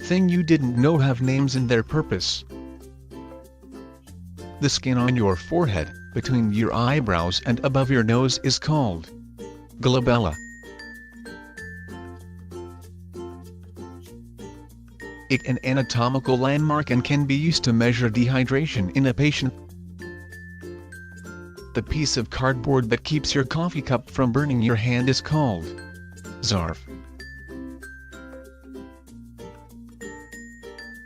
thing you didn't know have names and their purpose. The skin on your forehead, between your eyebrows and above your nose is called glabella. It is an anatomical landmark and can be used to measure dehydration in a patient. The piece of cardboard that keeps your coffee cup from burning your hand is called zarf.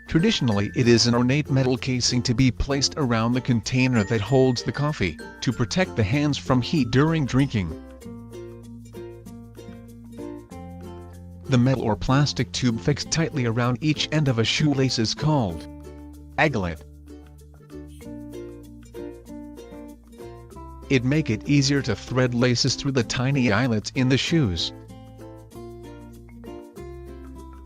Traditionally, it is an ornate metal casing to be placed around the container that holds the coffee, to protect the hands from heat during drinking. The metal or plastic tube fixed tightly around each end of a shoelace is called aglet. It makes it easier to thread laces through the tiny eyelets in the shoes.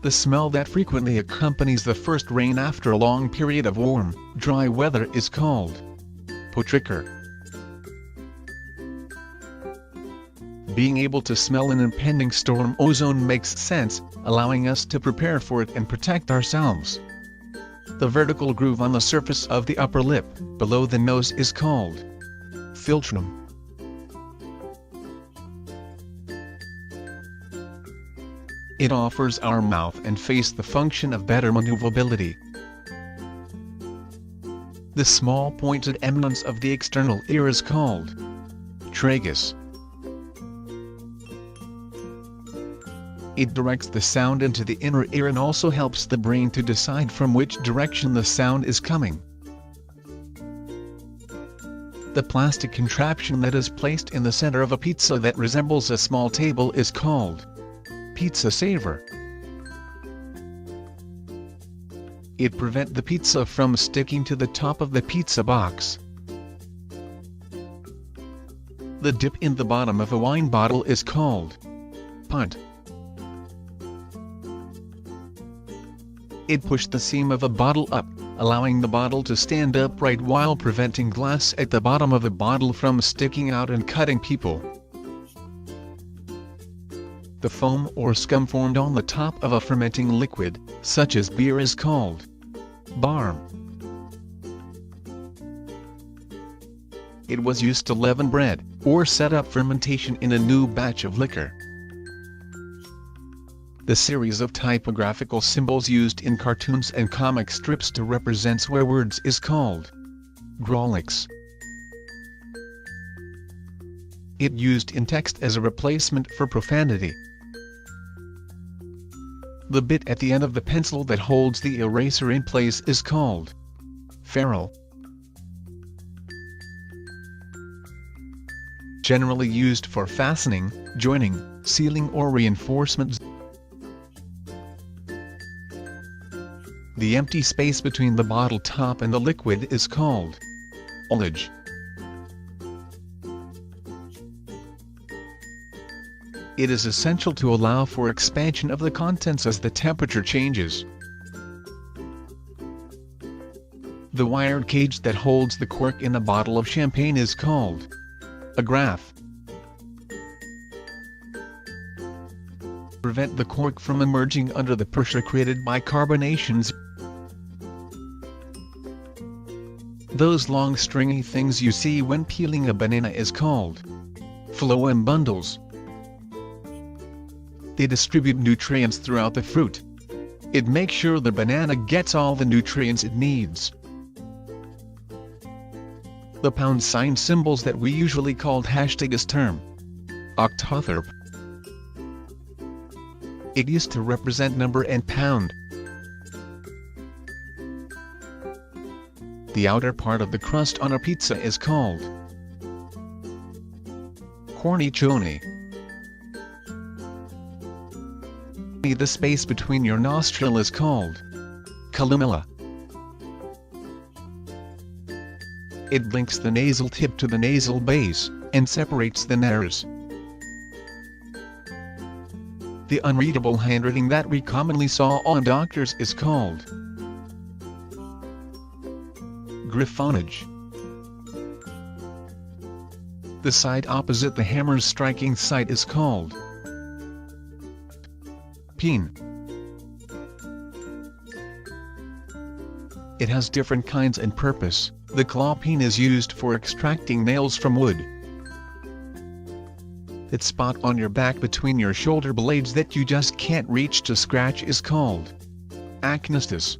The smell that frequently accompanies the first rain after a long period of warm, dry weather is called potrichor. Being able to smell an impending storm ozone makes sense, allowing us to prepare for it and protect ourselves. The vertical groove on the surface of the upper lip, below the nose, is called philtrum. It offers our mouth and face the function of better maneuverability. The small pointed eminence of the external ear is called tragus. It directs the sound into the inner ear and also helps the brain to decide from which direction the sound is coming. The plastic contraption that is placed in the center of a pizza that resembles a small table is called pizza saver. It prevents the pizza from sticking to the top of the pizza box. The dip in the bottom of a wine bottle is called punt. It pushes the seam of a bottle up, allowing the bottle to stand upright while preventing glass at the bottom of the bottle from sticking out and cutting people. The foam or scum formed on the top of a fermenting liquid, such as beer, is called barm. It was used to leaven bread, or set up fermentation in a new batch of liquor. The series of typographical symbols used in cartoons and comic strips to represent swear words is called grolix. It used in text as a replacement for profanity. The bit at the end of the pencil that holds the eraser in place is called ferrule. Generally used for fastening, joining, sealing or reinforcement. The empty space between the bottle top and the liquid is called ullage. It is essential to allow for expansion of the contents as the temperature changes. The wired cage that holds the cork in a bottle of champagne is called a graph. Prevent the cork from emerging under the pressure created by carbonations. Those long stringy things you see when peeling a banana is called phloem bundles. They distribute nutrients throughout the fruit. It makes sure the banana gets all the nutrients it needs. The pound sign symbols that we usually called # term octotherp. It used to represent number and pound. The outer part of the crust on a pizza is called cornicione. The space between your nostril is called columella. It links the nasal tip to the nasal base, and separates the nares. The unreadable handwriting that we commonly saw on doctors is called griffonage. The side opposite the hammer's striking site is called peen. It has different kinds and purpose. The claw peen is used for extracting nails from wood. That spot on your back between your shoulder blades that you just can't reach to scratch is called acnestus.